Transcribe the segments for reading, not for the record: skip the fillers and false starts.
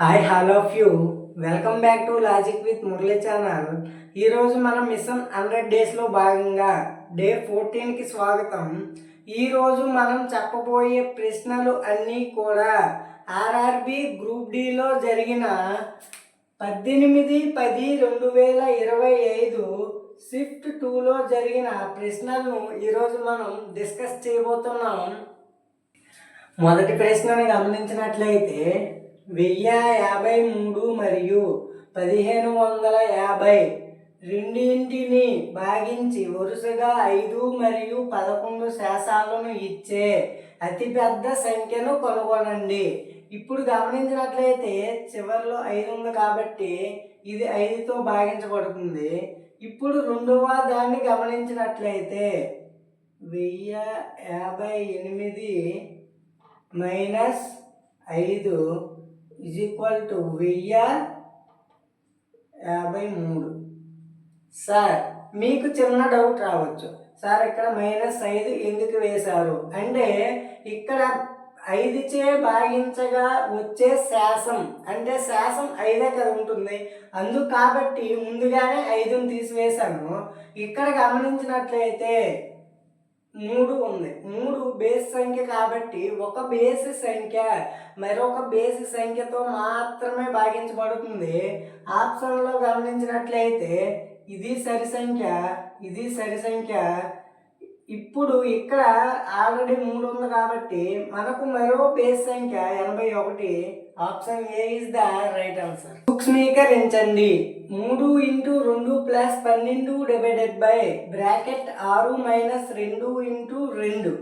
Hi hello of you welcome back to logic with Murali channel. ఈరోజు మనం machine 100 డేస్లో భాగంగా డే 14కి స్వాగతం. ఈరోజు మనం చెప్పబోయే ప్రశ్నలు అన్నీ కూడా ఆర్ఆర్బి గ్రూప్ డిలో జరిగిన 18/10/2025 షిఫ్ట్ 2లో జరిగిన ప్రశ్నలను ఈరోజు మనం డిస్కస్ చేయబోతున్నాం. మొదటి ప్రశ్నను గమనించినట్లయితే 1053 మరియు 1550 రెండింటిని భాగించి వరుసగా 5 మరియు 11 శాసాలను ఇచ్చే అతిపెద్ద సంఖ్యను కనుగొనండి. ఇప్పుడు గమనించినట్లయితే చివరిలో 5 ఉంది కాబట్టి ఇది 5తో భాగించబడుతుంది. ఇప్పుడు రెండవ దాన్ని గమనించినట్లయితే 1058 మైనస్ 5 1053. సార్ మీకు చిన్న డౌట్ రావచ్చు, సార్ ఇక్కడ -5 ఎందుకు వేశారు అంటే ఇక్కడ 5చే భాగించగా వచ్చే శాసం అంటే శాసం 5 కదా ఉంటుంది. అందుకు కాబట్టి ముందుగానే 5ని తీసివేశాను. ఇక్కడ గమనించినట్లయితే 3 ఉంది. 3 బేస్ సంఖ్య కాబట్టి ఒక బేస్ సంఖ్య మరొక బేస్ సంఖ్యతో మాత్రమే భాగించబడుతుంది. ఆప్షన్లో గమనించినట్లయితే ఇది సరి సంఖ్య, ఇది సరి సంఖ్య. ఇప్పుడు ఇక్కడ ఆల్రెడీ 3 ఉంది కాబట్టి మనకు మరో బేస్ సంఖ్య 81. Option A is the right answer. సూక్ష్మీకరించండి. 3 × 2 + 12 డివైడెడ్ బై బ్రాకెట్ 6 - 2 × 2.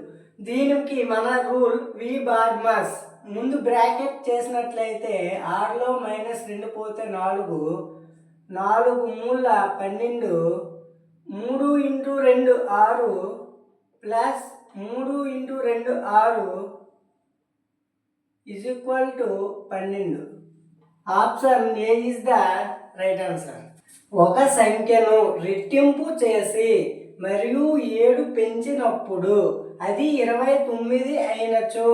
దీనికి మన రూల్ వి బాడ్మస్. ముందు బ్రాకెట్ చేసినట్లయితే 6లో -2 పోతే 4, 4 మూల 12, 3 × 2 6 plus 3 × 2 6 12. Option A is the right answer. ఒక సంఖ్యను రెట్టింపు చేసి మరియు 7 పెంచినప్పుడు అది 29 అయినచో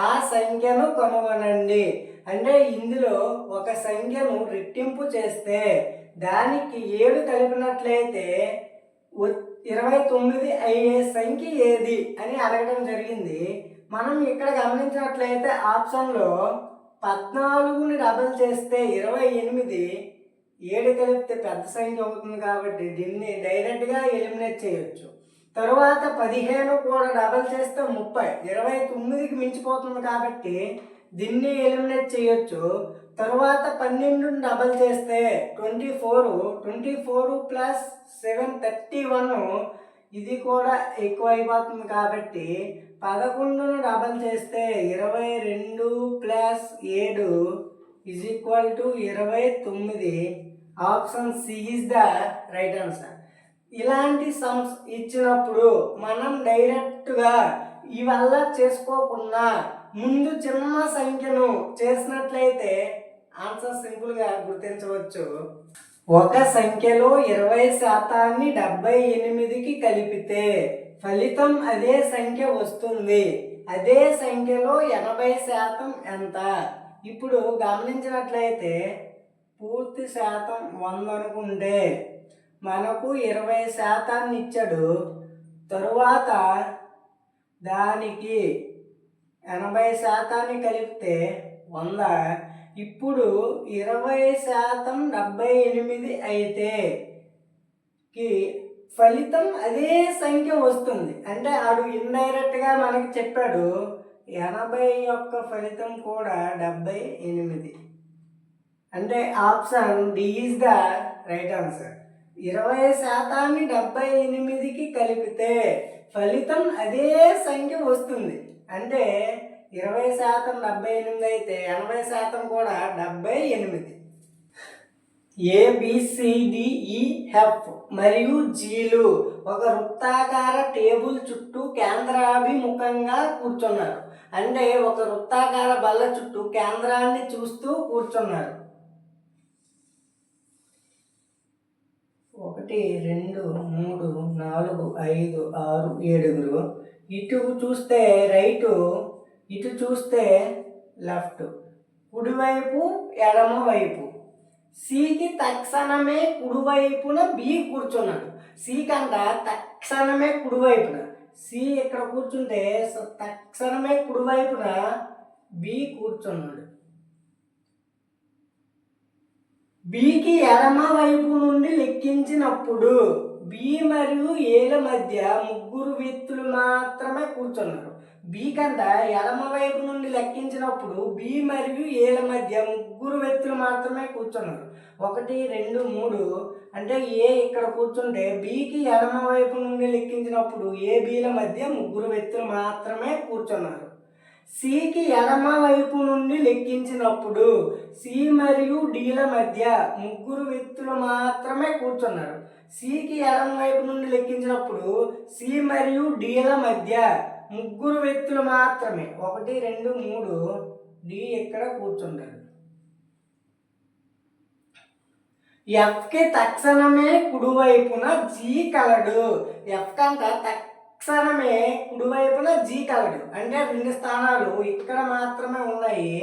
ఆ సంఖ్యను కనుగొనండి. అంటే ఇందులో ఒక సంఖ్యను రెట్టింపు చేస్తే దానికి 7 కలిపినట్లయితే 29 అయ్యే సంఖ్య ఏది అని అడగడం జరిగింది. మనం ఇక్కడ గమనించినట్లయితే ఆప్షన్లో 14ని డబల్ చేస్తే 28, 7 కలిపితే పెద్ద సంఖ్య అవుతుంది కాబట్టి దీన్ని డైరెక్ట్గా ఎలిమినేట్ చేయొచ్చు. తరువాత 15 కూడా డబల్ చేస్తే 30, 29కి మించిపోతుంది కాబట్టి దీన్ని ఎలిమినేట్ చేయొచ్చు. తరువాత 12ని డబల్ చేస్తే 24, 24 + 7 31, ఇది కూడా ఎక్కువ అయిపోతుంది కాబట్టి 11ని డబల్ చేస్తే 22 + 7 29. Option C is the right answer. ఇలాంటి సమ్స్ ఇచ్చినప్పుడు మనం డైరెక్ట్గా ఇవల్ల చేసుకోకుండా ముందు చిన్న సంఖ్యను చేసినట్లయితే ఆన్సర్ సింపుల్గా గుర్తించవచ్చు. ఒక సంఖ్యలో 20% 78కి కలిపితే ఫలితం అదే సంఖ్య వస్తుంది. అదే సంఖ్యలో 80% ఎంత? ఇప్పుడు గమనించినట్లయితే పూర్తి శాతం 100 అనుకుంటే మనకు 20% ఇచ్చాడు. తరువాత దానికి 80% కలిపితే 100. ఇప్పుడు 20% 78 అయితే ఫలితం అదే సంఖ్య వస్తుంది. అంటే ఆడు ఇండైరెక్ట్గా మనకి చెప్పాడు 80 యొక్క ఫలితం కూడా 78. అంటే option D is the right answer. 20% 78కి కలిపితే ఫలితం అదే సంఖ్య వస్తుంది. అంటే 20% 78 అయితే 80% కూడా 78. ABCDEF మరియు జీలు ఒక వృత్తాకార టేబుల్ చుట్టూ కేంద్రాభిముఖంగా కూర్చున్నారు. అంటే ఒక వృత్తాకార బల్ల చుట్టూ కేంద్రాన్ని చూస్తూ కూర్చున్నారు. 1 2 3 4 5 6 7. ఇటు చూస్తే రైటు, ఇటు చూస్తే లెఫ్ట్. కుడివైపు ఎడమ వైపు. సికి తక్షణమే కుడివైపున బి కూర్చున్నాడు. సి కంట తక్షణమే కుడివైపున సి ఇక్కడ కూర్చుంటే తక్షణమే కుడివైపున బి కూర్చున్నాడు. బికి ఎడమ వైపు నుండి లెక్కించినప్పుడు బి మరియు ఏల మధ్య ముగ్గురు వ్యక్తులు మాత్రమే కూర్చున్నారు. బి కంట ఎడమ వైపు నుండి లెక్కించినప్పుడు బి మరియు ఏల మధ్య ముగ్గురు వ్యక్తులు మాత్రమే కూర్చున్నారు. 1 2 3 అంటే ఏ ఇక్కడ కూర్చుంటే బికి ఎడమ వైపు నుండి లెక్కించినప్పుడు ఏ బిల మధ్య ముగ్గురు వ్యక్తులు మాత్రమే కూర్చున్నారు. సికి ఎడమ వైపు నుండి లెక్కించినప్పుడు సి మరియు డిల మధ్య ముగ్గురు వ్యక్తులు మాత్రమే కూర్చున్నారు. సికి ఎడమ వైపు నుండి లెక్కించినప్పుడు సి మరియు డిల మధ్య ముగ్గురు వ్యక్తులు మాత్రమే 1 2 3 డి ఇక్కడ కూర్చుంటారు. ఎఫ్కి తక్షణమే కుడివైపున జీ కలడు. ఎఫ్ కంట తక్షణమే కుడివైపున జీ కలడు అంటే 2 స్థానాలు ఇక్కడ మాత్రమే ఉన్నాయి.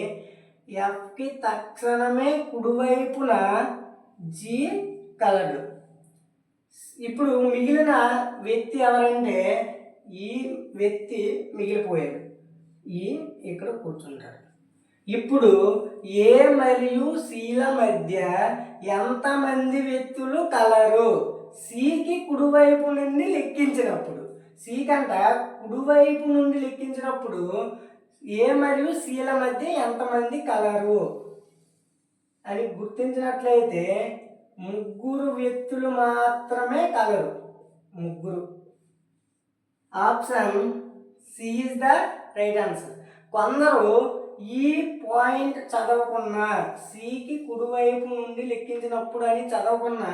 ఎఫ్కి తక్షణమే కుడివైపున జీ కలడు. ఇప్పుడు మిగిలిన వ్యక్తి ఎవరంటే ఈ వ్యక్తి మిగిలిపోయాడు. ఈ ఇక్కడ కూర్చుంటాడు. ఇప్పుడు ఏ మరియు సిల మధ్య ఎంతమంది వ్యక్తులు కలరు? సికి కుడివైపు నుండి లెక్కించినప్పుడు సి కంట కుడివైపు నుండి లెక్కించినప్పుడు ఏ మరియు సిల మధ్య ఎంతమంది కలరు అని గుర్తించినట్లయితే ముగ్గురు వ్యక్తులు మాత్రమే కలరు. ముగ్గురు. Option C is the right answer. కొందరు ఈ పాయింట్ చదవకున్న సికి కుడివైపు నుండి లెక్కించినప్పుడు అని చదవకున్న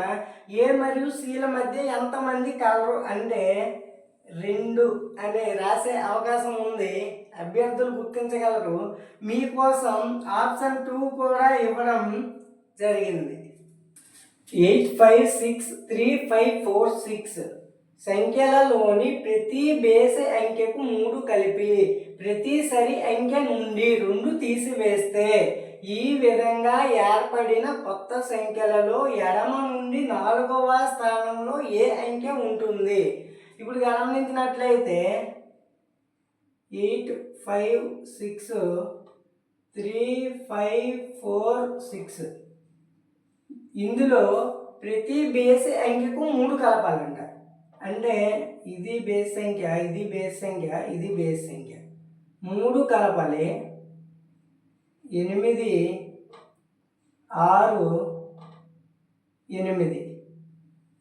ఏ మరియు సిల మధ్య ఎంతమంది కలరు అంటే 2 అనే రాసే అవకాశం ఉంది. అభ్యర్థులు గుర్తించగలరు. మీకోసం ఆప్షన్ 2 కూడా ఇవ్వడం జరిగింది. 8 5 6 3 5 4 6 సంఖ్యలలోని ప్రతి బేసి అంకెకు 3 కలిపి ప్రతి సరి అంకె నుండి 2 తీసివేస్తే ఈ విధంగా ఏర్పడిన కొత్త సంఖ్యలలో ఎడమ నుండి 4వ స్థానంలో ఏ అంకె ఉంటుంది? ఇప్పుడు గమనించినట్లయితే 8 5 6 3 5 4 6 ఇందులో ప్రతి బేసి అంకెకు 3 కలపాలంట. అంటే ఇది బేస్ సంఖ్య, ఇది బేస్ సంఖ్య, ఇది బేస్ సంఖ్య. 3 కలపాలి. 8 6 8.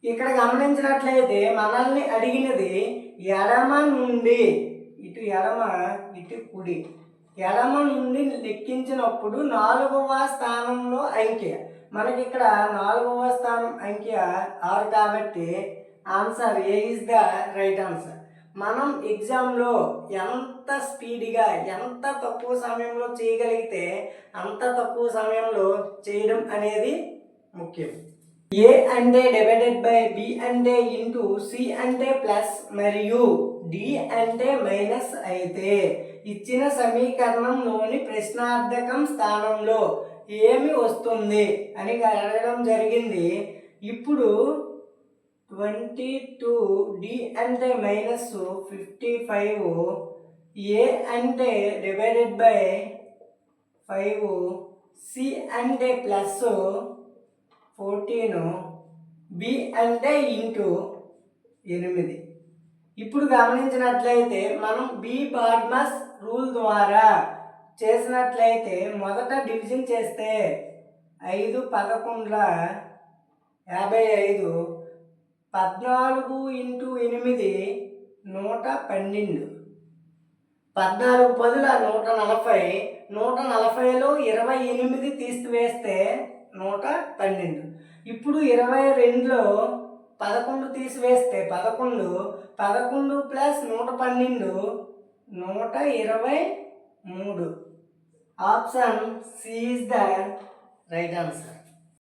ఇక్కడ గమనించినట్లయితే మనల్ని అడిగినది ఎడమ నుండి ఇటు ఎడమ ఇటు కుడి ఎడమ నుండి లెక్కించినప్పుడు 4వ స్థానంలో అంకె. మనకి ఇక్కడ 4వ స్థానం అంకె 6 కాబట్టి answer A is the right answer. మనం ఎగ్జామ్లో ఎంత స్పీడ్గా ఎంత తక్కువ సమయంలో చేయగలిగితే అంత తక్కువ సమయంలో చేయడం అనేది ముఖ్యం. ఏ అంటే డివైడెడ్ బై బి అంటే ఇంటూ సి అంటే ప్లస్ మరియు డి అంటే మైనస్ అయితే ఇచ్చిన సమీకరణంలోని ప్రశ్నార్థకం స్థానంలో ఏమి వస్తుంది అని అడగడం జరిగింది. ఇప్పుడు 22 డి అంటే మైనస్ 55 ఏ అంటే డివైడెడ్ బై 5 సి అంటే ప్లస్ 14 బి అంటే ఇంటూ 8. ఇప్పుడు గమనించినట్లయితే మనం బి బార్మస్ రూల్ ద్వారా చేసినట్లయితే మొదట డివిజన్ చేస్తే 5 11 55 14 ఇంటూ 8 112 14 10 140 140లో 28 తీసివేస్తే 112. ఇప్పుడు 22లో 11 తీసివేస్తే 11 11 plus 112 123. Option C is the right answer.